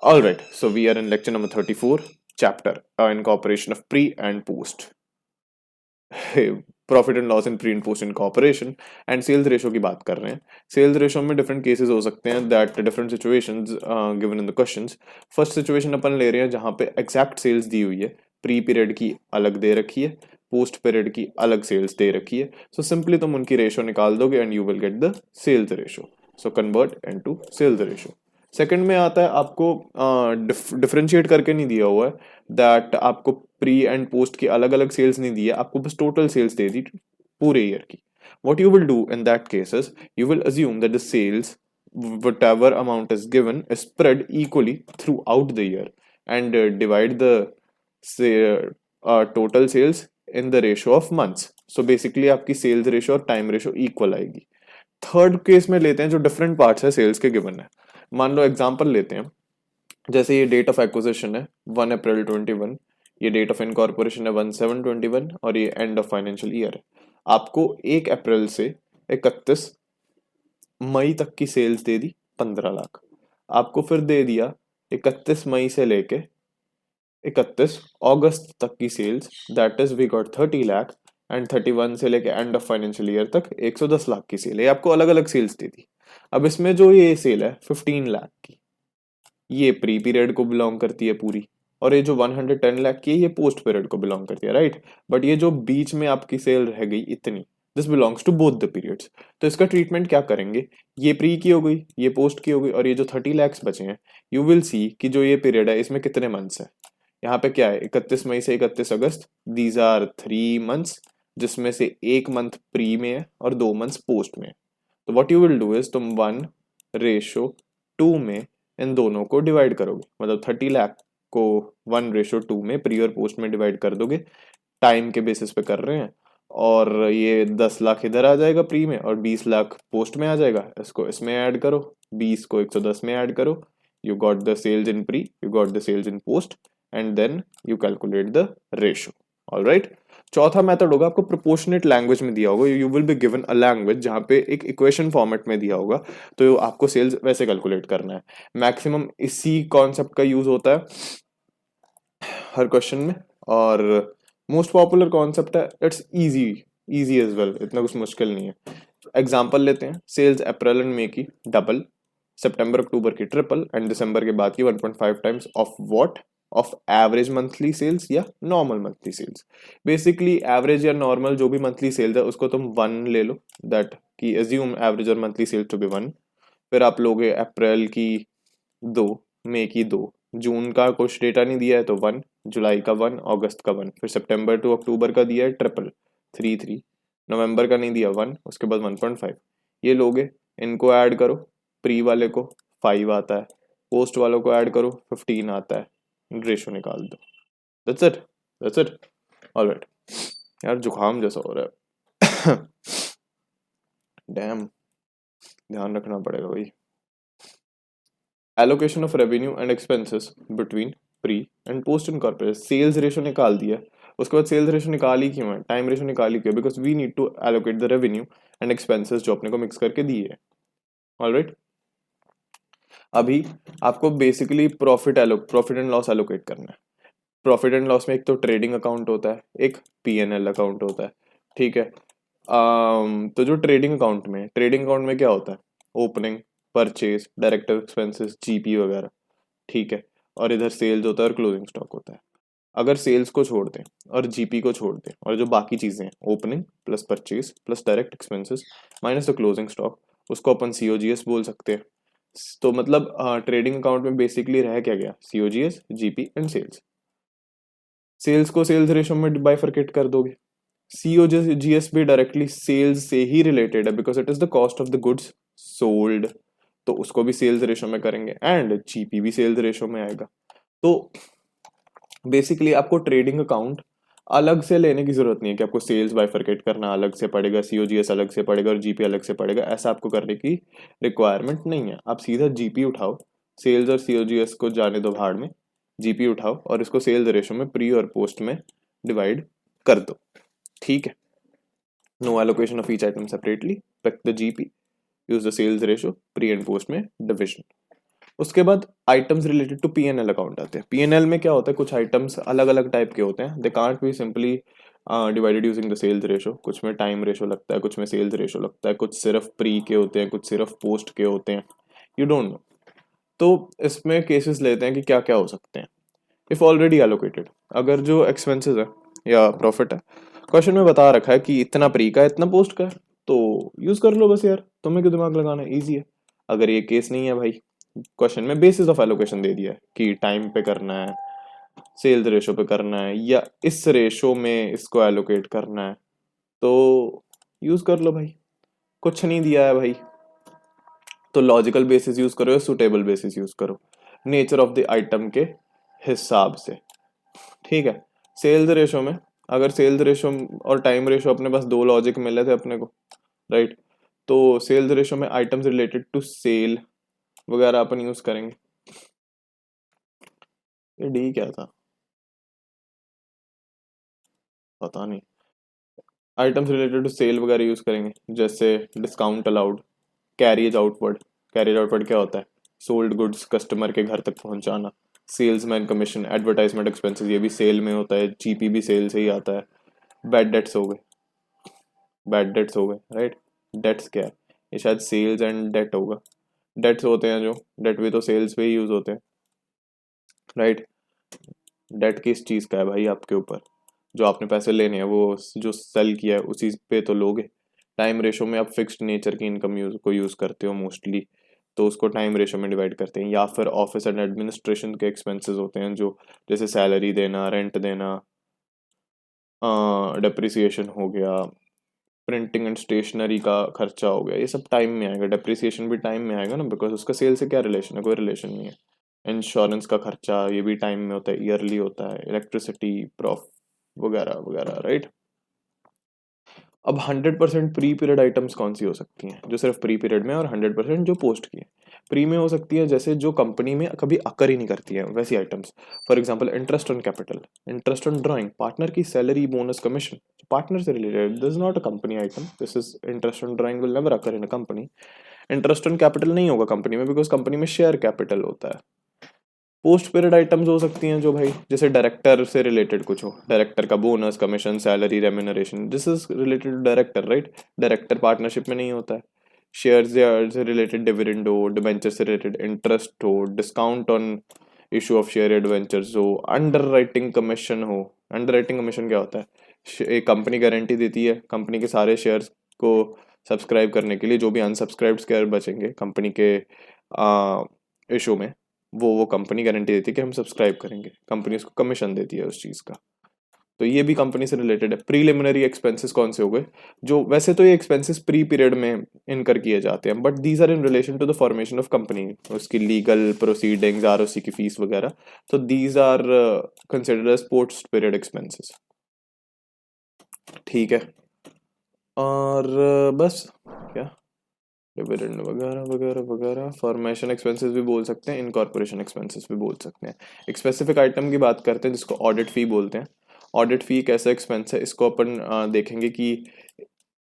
All right, so we are in lecture number 34, chapter incorporation of pre and post. Profit and loss in pre and post incorporation and sales ratio की बात कर रहे हैं. Sales ratio में different cases हो सकते हैं that different situations given in the questions. First situation अपन ले रहे हैं जहां पे एग्जैक्ट सेल्स दी हुई है, प्री पीरियड की अलग दे रखी है, पोस्ट पीरियड की अलग सेल्स दे रखी है. सो सिंपली तुम उनकी रेशो निकाल दोगे and you will get the sales ratio. So convert into sales ratio. Second में आता है आपको डिफरेंशिएट करके नहीं दिया हुआ है दैट आपको प्री एंड पोस्ट की अलग अलग सेल्स नहीं दी है, आपको बस टोटल सेल्स दे दी पूरे ईयर की. what you will do in that case is you will assume that the sales, whatever amount is given, is spread equally throughout the year and divide the say, total sales in the ratio of months. So basically आपकी sales ratio और time ratio equal आएगी. Third case में लेते हैं जो different parts है sales के given है. मान लो एग्जांपल लेते हैं, जैसे ये डेट ऑफ एक्विजिशन है 1 अप्रैल 2021, ये डेट ऑफ इनकॉर्पोरेशन है 1/7/21 और ये एंड ऑफ फाइनेंशियल ईयर है. आपको 1 अप्रैल से 31 मई तक की सेल्स दे दी 15 लाख. आपको फिर दे दिया 31 मई से लेके 31 अगस्त तक की sales, that is we got 30 lakh. And 31 से लेके एंड ऑफ फाइनेंशियल ईयर तक 110 लाख की सेल है. आपको अलग अलग सेल्स दे दी. अब इसमें जो ये सेल है 15 लाख की, ये प्री पीरियड को बिलोंग करती है पूरी, और ये जो 110 लाख की है ये पोस्ट पीरियड को बिलोंग करती है, राइट. बट ये जो बीच में आपकी सेल रह गई इतनी, this belongs to both the periods. तो इसका ट्रीटमेंट क्या करेंगे, ये प्री की हो गई, ये पोस्ट की हो गई, और ये जो 30 lakhs बचे हैं, यू विल सी कि जो ये पीरियड है इसमें कितने मंथ्स है. यहाँ पे क्या है, 31 मई से 31 अगस्त, दीज आर 3 मंथ्स, जिसमें से एक मंथ प्री में है और 2 मंथ्स पोस्ट में है. तो what you will do is तुम 1:2 में इन दोनों को डिवाइड करोगे, मतलब 30 लाख को 1:2 में प्री और पोस्ट में डिवाइड कर दोगे. टाइम के बेसिस पे कर रहे हैं, और ये 10 लाख इधर आ जाएगा प्री में और 20 लाख पोस्ट में आ जाएगा. इसको इसमें ऐड करो, 20 को 110 में ऐड करो, you got the sales in pre, you got the sales in post, and then you calculate the ratio. Alright. चौथा मेथड होगा, आपको प्रोपोर्शनेट लैंग्वेज में दिया होगा, you will be given a language जहां पे एक इक्वेशन फॉर्मेट में दिया होगा, तो आपको सेल्स वैसे कैलकुलेट करना है. मैक्सिमम इसी कॉन्सेप्ट का यूज होता है हर क्वेश्चन में, और मोस्ट पॉपुलर कॉन्सेप्ट है. It's easy, easy as well, इतना कुछ मुश्किल नहीं है. एग्जांपल लेते हैं, सेल्स अप्रैल एंड मई की डबल, सितंबर अक्टूबर की ट्रिपल, एंड दिसंबर के बाद की 1.5 times of what, of average monthly sales या normal monthly sales. Basically average या नॉर्मल जो भी मंथली सेल्स है उसको तुम 1 ले लो, दैट की एज्यूम एवरेज और मंथली सेल्स टू बी 1. फिर आप लोगे अप्रैल की 2, मई की 2, जून का कुछ डेटा नहीं दिया है तो 1, जुलाई का 1, अगस्त का 1, फिर सितंबर टू अक्टूबर का दिया है ट्रिपल 3, नवंबर का नहीं दिया 1, उसके बाद 1.5. ये लोगे, इनको ऐड करो, प्री वाले को 5 आता है, पोस्ट वालों को ऐड करो 15 आता है, रेशो निकाल दो. That's it, that's it. Alright. यार जुकाम जैसा हो रहा है. डैम, ध्यान रखना पड़ेगा भाई. Allocation of revenue and expenses between pre and post incorporation. Sales ratio निकाल दिया, उसके बाद सेल्स रेशो निकाली क्यों है, टाइम रेशो निकाली क्यों, because we need to allocate the revenue and expenses जो अपने को मिक्स करके दिए है. ऑलराइट. अभी आपको basically profit and loss allocate करना है. प्रॉफिट एंड लॉस में एक तो ट्रेडिंग अकाउंट होता है, एक पीएनएल अकाउंट होता है, ठीक है. तो जो ट्रेडिंग अकाउंट में क्या होता है, opening, purchase, direct expenses, GP वगैरह, ठीक है. और इधर सेल्स होता है और क्लोजिंग स्टॉक होता है. अगर सेल्स को छोड़ दें और जीपी को छोड़ दें और जो बाकी चीजें हैं, opening plus purchase plus direct expenses minus the closing stock, उसको अपन सीओजीएस बोल सकते हैं. तो मतलब ट्रेडिंग अकाउंट में बेसिकली रह क्या गया, COGS, GP and sales. Sales को सेल्स रेशो में बाइफरकेट कर दोगे. सीओजीएस भी डायरेक्टली सेल्स से ही रिलेटेड है because it is the cost of the goods sold, तो उसको भी सेल्स रेशो में करेंगे, एंड जीपी भी सेल्स रेशो में आएगा. तो बेसिकली आपको ट्रेडिंग अकाउंट अलग से लेने की जरूरत नहीं है कि आपको सेल्स बाइफरकेट करना अलग से पड़ेगा, सीओजीएस अलग से पड़ेगा और जीपी अलग से पड़ेगा, ऐसा आपको करने की रिक्वायरमेंट नहीं है. आप सीधा जीपी उठाओ, सेल्स और सीओजीएस को जाने दो भाड़ में, जीपी उठाओ और इसको सेल्स रेशो में प्री और पोस्ट में डिवाइड कर दो, ठीक है. No allocation of each item separately, pick the GP, use the sales ratio, pre and post में डिविजन. उसके बाद items related to PNL account आते हैं। पीएनएल में क्या होता है, कुछ आइटम्स अलग अलग टाइप के होते हैं, they can't be simply divided using the sales ratio. कुछ में टाइम रेशो लगता है, कुछ में सेल्स रेशो लगता है, कुछ सिर्फ प्री के होते हैं, कुछ सिर्फ पोस्ट के होते हैं, यू डोंट नो। तो इसमें केसेस लेते हैं कि क्या क्या हो सकते हैं। इफ ऑलरेडी एलोकेटेड, अगर जो एक्सपेंसेस है या प्रॉफिट है क्वेश्चन में बता रखा है कि इतना प्री का है इतना पोस्ट का है, तो यूज कर लो बस यार, तुम्हें क्यों दिमाग लगाना है, ईजी है। अगर ये केस नहीं है भाई, क्वेश्चन में बेसिस ऑफ एलोकेशन दे दिया है कि टाइम पे करना है, सेल्स रेशो पे करना है, या इस रेशो में इसको एलोकेट करना है, तो यूज कर लो भाई। कुछ नहीं दिया है भाई, तो लॉजिकल बेसिस यूज करो या सुटेबल बेसिस यूज करो, नेचर ऑफ द आइटम के हिसाब से। ठीक है। सेल्स रेशो में, अगर सेल्स रेशो और टाइम रेशो अपने पास दो लॉजिक मिले थे अपने को, राइट, तो सेल्स रेशो में आइटम्स रिलेटेड टू सेल वगैरह अपन यूज करेंगे। ये डी क्या था, पता नहीं। आइटम्स रिलेटेड टू सेल वगैरह यूज करेंगे, जैसे discount allowed, carriage outward. Carriage outward क्या होता है, सोल्ड गुड्स कस्टमर के घर तक पहुंचाना। सेल्समैन कमीशन, एडवर्टाइजमेंट एक्सपेंसेस, ये भी सेल में होता है, जीपी भी सेल से ही आता है। बैड डेट्स हो गए, बैड डेट्स हो गए, राइट। डेट्स क्या है, ये शायद सेल्स एंड डेट होगा। डेट्स होते हैं जो, डेट भी तो सेल्स पे ही यूज होते हैं, राइट। डेट किस चीज का है भाई, आपके ऊपर, जो आपने पैसे लेने हैं वो जो सेल किया है उसी पे तो लोगे। टाइम रेशो में आप फिक्स्ड नेचर की इनकम यूज करते हो मोस्टली, तो उसको टाइम रेशो में डिवाइड करते हैं। या फिर ऑफिस एंड एडमिनिस्ट्रेशन के एक्सपेंसेस होते हैं, जो जैसे सैलरी देना, रेंट देना, डेप्रिसिएशन हो गया, प्रिंटिंग एंड स्टेशनरी का खर्चा हो गया, ये सब टाइम में आएगा। डेप्रिसिएशन भी टाइम में आएगा ना, बिकॉज उसका सेल से क्या रिलेशन है, कोई रिलेशन नहीं है। इंश्योरेंस का खर्चा ये भी टाइम में होता है, ईयरली होता है। इलेक्ट्रिसिटी, प्रॉफ वगैरह वगैरह, राइट। अब 100% प्री पीरियड आइटम्स कौन सी हो सकती हैं, जो सिर्फ प्री पीरियड में, और 100% जो पोस्ट की है। प्री में हो सकती है जैसे जो कंपनी में कभी अकर ही नहीं करती है वैसी items. For example interest on capital, interest on drawing, partner की सैलरी, बोनस, कमीशन, पार्टनर से related, this is not a company item, this is interest on drawing will never occur in a company. Interest on capital नहीं होगा company में, because company में share capital होता है। Post period items हो सकती हैं जो भाई, जैसे डायरेक्टर से रिलेटेड कुछ हो, डायरेक्टर का bonus, commission, salary, remuneration, this is related to director, right. Director partnership में नहीं होता है। शेयर से रिलेटेड डिविडेंड हो, डिबेंचर से रिलेटेड इंटरेस्ट हो, discount on issue of share debentures हो, अंडर राइटिंग कमीशन हो। अंडर राइटिंग कमीशन क्या होता है, एक कंपनी गारंटी देती है कंपनी के सारे शेयर्स को सब्सक्राइब करने के लिए, जो भी अनसब्सक्राइब्ड शेयर बचेंगे कंपनी के इशू में, वो कंपनी गारंटी देती है कि हम सब्सक्राइब करेंगे, कंपनी उसको कमीशन देती है उस चीज़ का। तो ये भी कंपनी से रिलेटेड है। प्रीलिमिनरी एक्सपेंसेस कौन से हो गए, जो वैसे तो ये एक्सपेंसेस प्री पीरियड में इनकर किए जाते हैं, but these are in relation to the formation of company, उसकी लीगल प्रोसीडिंग्स, आरओसी की फीस वगैरह, तो these are considered as post period expenses. ठीक है। और बस क्या, डिविडेंड वगैरह वगैरह वगैरह। फॉर्मेशन एक्सपेंसेस भी बोल सकते हैं, इनकॉर्पोरेशन एक्सपेंसेस भी बोल सकते हैं। एक स्पेसिफिक आइटम की बात करते हैं जिसको ऑडिट फी बोलते हैं। ऑडिट फी एक ऐसा एक्सपेंस है, इसको अपन देखेंगे कि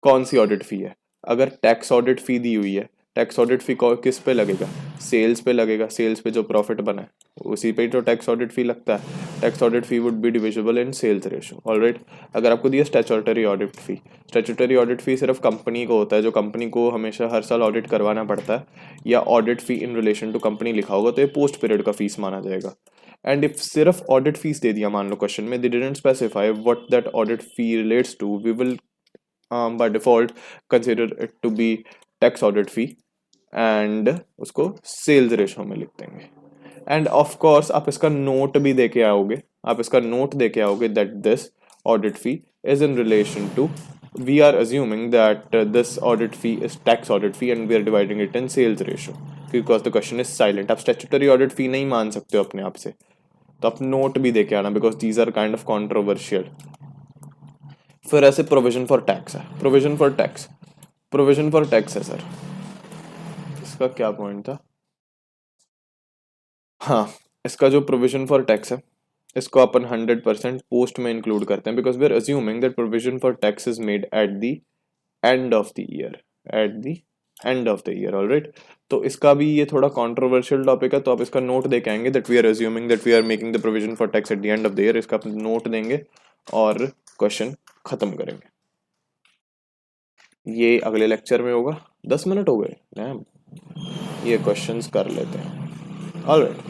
कौन सी ऑडिट फी है। अगर टैक्स ऑडिट फी दी हुई है, टैक्स ऑडिट फी किस पे लगेगा, सेल्स पे लगेगा। सेल्स पे जो प्रॉफिट बना है उसी पे ही तो टैक्स ऑडिट फी लगता है। Tax audit fee would be divisible in sales ratio, alright. अगर आपको दिया statutory audit fee, statutory audit fee सिर्फ कंपनी को होता है, जो कंपनी को हमेशा हर साल ऑडिट करवाना पड़ता है, या audit fee in relation to company लिखा होगा, तो ये पोस्ट पीरियड का फीस माना जाएगा। एंड इफ सिर्फ ऑडिट फीस दे दिया मान लो क्वेश्चन में, they didn't specify what that audit fee relates to, we will by default consider it to be tax audit fee and उसको सेल्स रेशो में लिख देंगे। एंड ऑफ कोर्स आप इसका नोट भी दे के आओगे, आप इसका नोट दे के आओगे that this audit fee is in relation to, we are assuming that this audit fee is tax audit fee and we are dividing it in sales ratio because the question is silent। आप statutory audit fee नहीं मान सकते हो अपने आप से, तो आप नोट भी दे के आना, because these are kind of controversial। फिर ऐसे प्रोविजन फॉर टैक्स है, provision for tax, provision for tax है सर, इसका क्या पॉइंट था, हाँ, इसका जो प्रोविजन फॉर टैक्स है इसको अपन 100% पोस्ट में इंक्लूड करते हैं, because we are assuming that provision for tax is made at the end of the year, at the end of the year, alright. तो इसका भी ये थोड़ा कंट्रोवर्शियल टॉपिक है, तो आप इसका नोट दे के आएंगे that we are assuming that we are making the provision for tax at the end of the year. इसका आप नोट देंगे और क्वेश्चन खत्म करेंगे। ये अगले लेक्चर में होगा। 10 मिनट हो गए मैम, ये क्वेश्चंस कर लेते हैं, ऑलराइट।